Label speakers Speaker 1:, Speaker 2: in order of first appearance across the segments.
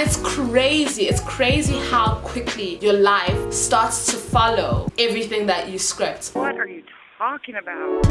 Speaker 1: And it's crazy how quickly your life starts to follow everything that you script.
Speaker 2: What are you talking about?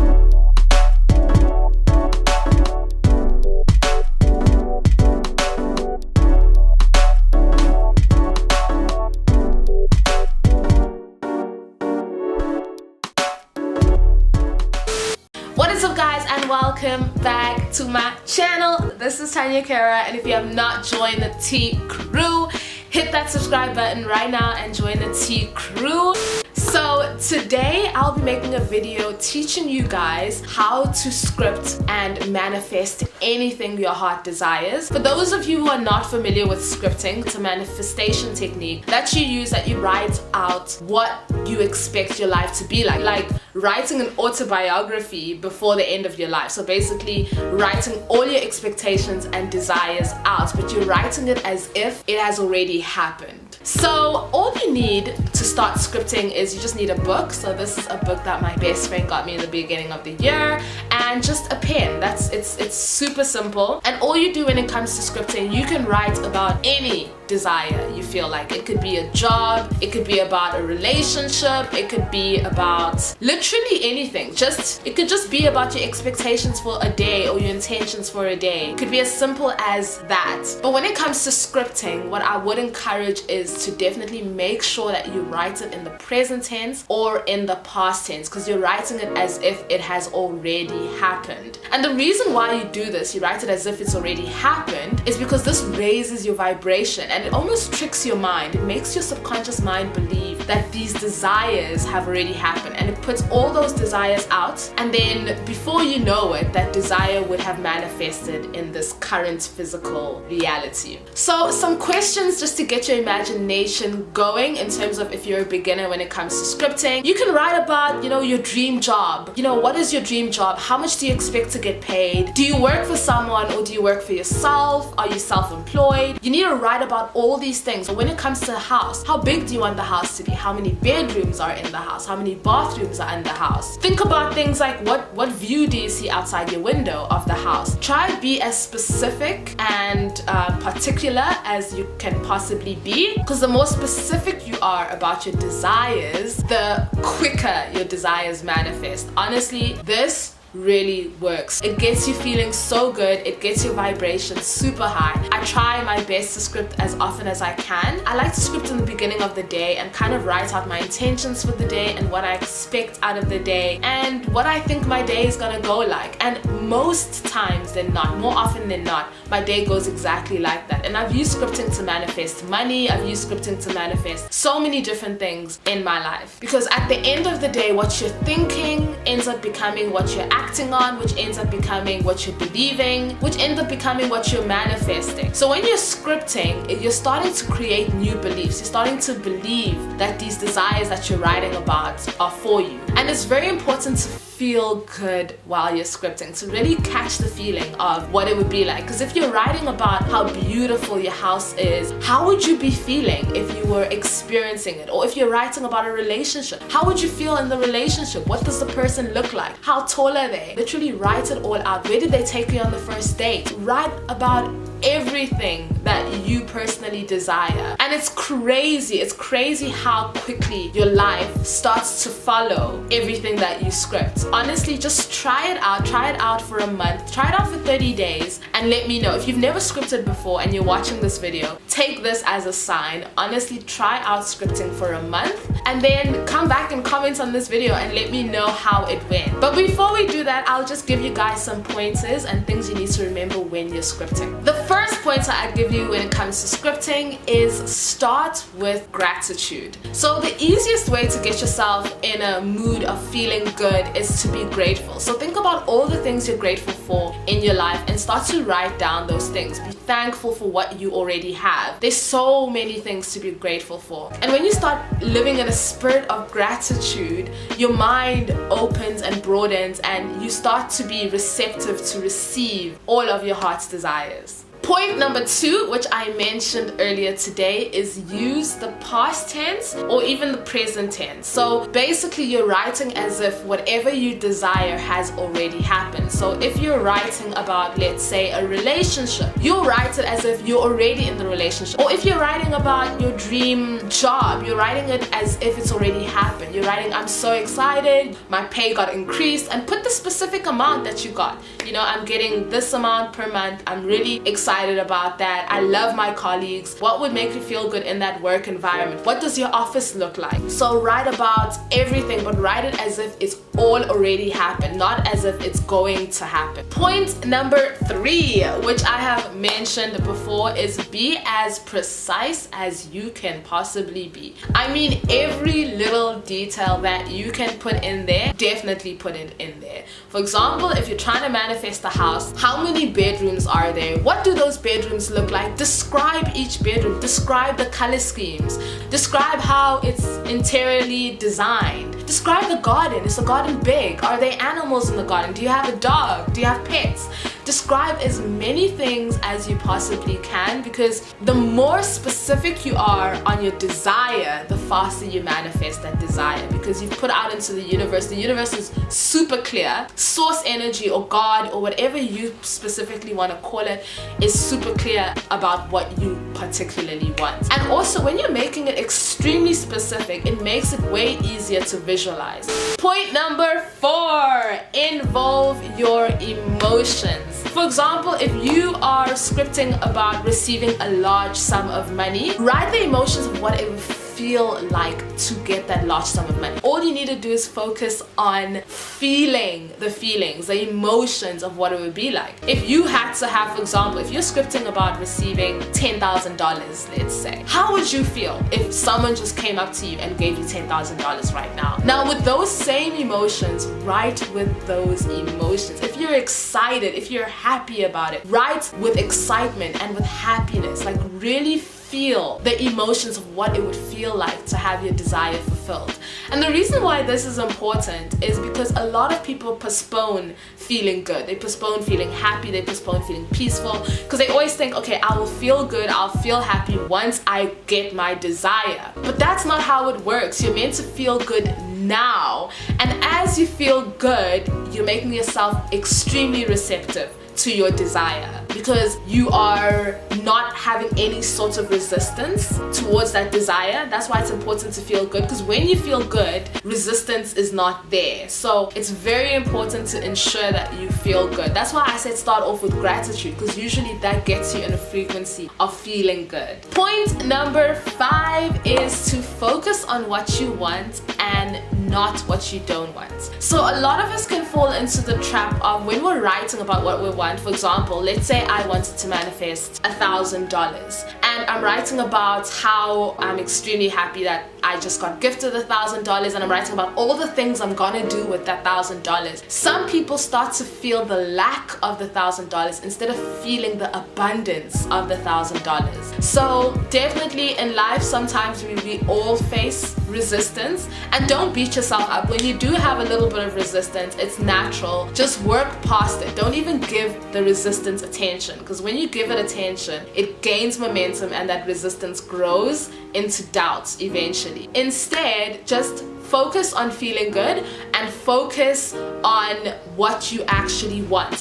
Speaker 1: What is up, guys, and welcome back to my channel. This is Tanya Kara, and if you have not joined the T Crew, hit that subscribe button right now and join the T Crew. So today I'll be making a video teaching you guys how to script and manifest anything your heart desires. For those of you who are not familiar with scripting, it's a manifestation technique that you use, that you write out what you expect your life to be like writing an autobiography before the end of your life. So basically writing all your expectations and desires out, but you're writing it as if it has already happened. So all you need to start scripting is you just need a book. So this is a book that my best friend got me in the beginning of the year, and just a pen. It's super simple. And all you do when it comes to scripting, you can write about any desire you feel like. It could be a job, it could be about a relationship, it could be about literally anything. It could just be about your expectations for a day or your intentions for a day. It could be as simple as that. But when it comes to scripting, what I would encourage is to definitely make sure that you write it in the present tense or in the past tense, because you're writing it as if it has already happened. And the reason why you do this, you write it as if it's already happened, is because this raises your vibration. And it almost tricks your mind. It makes your subconscious mind believe that these desires have already happened, and it puts all those desires out, and then before you know it, that desire would have manifested in this current physical reality. So some questions just to get your imagination going in terms of if you're a beginner when it comes to scripting. You can write about, your dream job. What is your dream job? How much do you expect to get paid? Do you work for someone or do you work for yourself? Are you self-employed? You need to write about all these things. So when it comes to a house, how big do you want the house to be? How many bedrooms are in the house? How many bathrooms are in the house? Think about things like what view do you see outside your window of the house? Try to be as specific and particular as you can possibly be, because the more specific you are about your desires, the quicker your desires manifest. Honestly, this really works. It gets you feeling so good. It gets your vibration super high. I try my best to script as often as I can. I like to script in the beginning of the day and kind of write out my intentions for the day and what I expect out of the day and what I think my day is gonna go like. And most times than not, more often than not, my day goes exactly like that. And I've used scripting to manifest money. I've used scripting to manifest so many different things in my life, because at the end of the day, what you're thinking ends up becoming what you're acting on, which ends up becoming what you're believing, which ends up becoming what you're manifesting. So when you're scripting, you're starting to create new beliefs. You're starting to believe that these desires that you're writing about are for you. And it's very important to feel good while you're scripting, to really catch the feeling of what it would be like. Because if you're writing about how beautiful your house is, how would you be feeling if you were experiencing it? Or if you're writing about a relationship, how would you feel in the relationship? What does the person look like? How tall are they? Literally write it all out. Where did they take you on the first date? Write about everything that you personally desire. And it's crazy how quickly your life starts to follow everything that you script. Honestly, just try it out for a month, try it out for 30 days, and let me know. If you've never scripted before and you're watching this video, take this as a sign. Honestly, try out scripting for a month and then come back and comment on this video and let me know how it went. But before we do that, I'll just give you guys some pointers and things you need to remember when you're scripting. The first pointer I give you when it comes to scripting is start with gratitude. So the easiest way to get yourself in a mood of feeling good is to be grateful. So think about all the things you're grateful for in your life and start to write down those things. Be thankful for what you already have. There's so many things to be grateful for. And when you start living in a spirit of gratitude, your mind opens and broadens and you start to be receptive to receive all of your heart's desires. Point number 2, which I mentioned earlier today, is use the past tense or even the present tense. So basically you're writing as if whatever you desire has already happened. So if you're writing about, let's say, a relationship, you'll write it as if you're already in the relationship. Or if you're writing about your dream job, you're writing it as if it's already happened. You're writing, I'm so excited, my pay got increased, and put the specific amount that you got. You know, I'm getting this amount per month, I'm really excited about that. I love my colleagues. What would make you feel good in that work environment? What does your office look like? So write about everything, but write it as if it's all already happened, not as if it's going to happen. Point number 3, which I have mentioned before, is be as precise as you can possibly be. I mean, every little detail that you can put in there, definitely put it in there. For example, if you're trying to manifest a house, how many bedrooms are there? What do those bedrooms look like? Describe each bedroom. Describe the color schemes. Describe how it's interiorly designed. Describe the garden. Is the garden big? Are there animals in the garden? Do you have a dog? Do you have pets? Describe as many things as you possibly can, because the more specific you are on your desire, the faster you manifest that desire, because you've put out into the universe. The universe is super clear. Source energy or God or whatever you specifically want to call it is super clear about what you particularly want. And also, when you're making it extremely specific, it makes it way easier to visualize. Point number 4, involve your emotions. For example, if you are scripting about receiving a large sum of money, write the emotions of what it would feel like to get that large sum of money. All you need to do is focus on feeling the feelings, the emotions of what it would be like. If you had to have, for example, if you're scripting about receiving $10,000, let's say, how would you feel if someone just came up to you and gave you $10,000 right now? Now, with those same emotions, write with those emotions. If you're excited, if you're happy about it, write with excitement and with happiness. Like, really feel the emotions of what it would feel like to have your desire fulfilled. And the reason why this is important is because a lot of people postpone feeling good. They postpone feeling happy. They postpone feeling peaceful, because they always think, okay, I will feel good, I'll feel happy once I get my desire. But that's not how it works. You're meant to feel good now. And as you feel good, you're making yourself extremely receptive to your desire, because you are not having any sort of resistance towards that desire. That's why it's important to feel good, because when you feel good, resistance is not there. So it's very important to ensure that you feel good. That's why I said start off with gratitude, because usually that gets you in a frequency of feeling good. Point number 5 is to focus on what you want and not what you don't want. So a lot of us can fall into the trap of, when we're writing about what we want, for example, let's say I wanted to manifest $1,000, and I'm writing about how I'm extremely happy that I just got gifted $1,000, and I'm writing about all the things I'm gonna do with that $1,000. Some people start to feel the lack of the $1,000 instead of feeling the abundance of the $1,000. So definitely in life, sometimes we all face resistance, and don't beat yourself up. When you do have a little bit of resistance, it's natural. Just work past it. Don't even give the resistance attention, because when you give it attention, it gains momentum and that resistance grows into doubts eventually. Instead, just focus on feeling good and focus on what you actually want.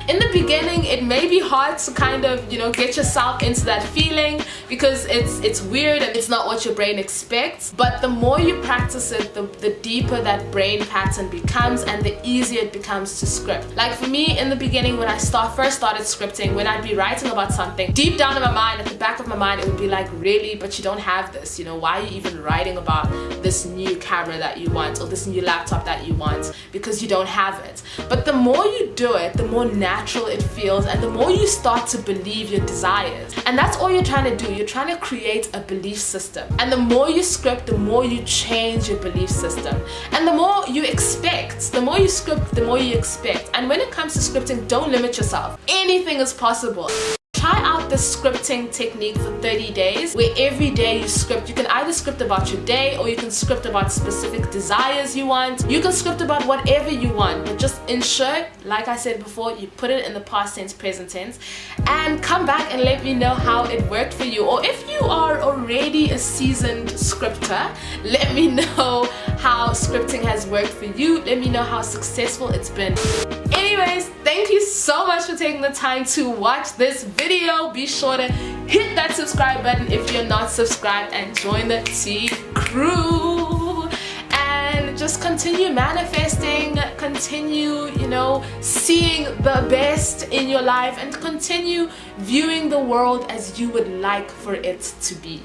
Speaker 1: In the beginning, it may be hard to kind of, get yourself into that feeling, because it's weird and it's not what your brain expects. But the more you practice it, the deeper that brain pattern becomes, and the easier it becomes to script. Like for me, in the beginning, when I first started scripting, when I'd be writing about something, deep down in my mind, at the back of my mind, it would be like, really? But you don't have this. Why are you even writing about this new camera that you want, or this new laptop that you want? Because you don't have it. But the more you do it, the more natural it feels, and the more you start to believe your desires. And that's all you're trying to do. You're trying to create a belief system. And the more you script, the more you change your belief system. And the more you expect. The more you script, the more you expect. And when it comes to scripting, don't limit yourself. Anything is possible. Try out the scripting technique for 30 days, where every day you script. You can either script about your day, or you can script about specific desires you want. You can script about whatever you want, but just ensure, like I said before, you put it in the past tense, present tense, and come back and let me know how it worked for you. Or if you are already a seasoned scripter, let me know how scripting has worked for you. Let me know how successful it's been. Anyways, thank you so much for taking the time to watch this video. Be sure to hit that subscribe button if you're not subscribed, and join the T crew. And just continue manifesting, continue, seeing the best in your life, and continue viewing the world as you would like for it to be.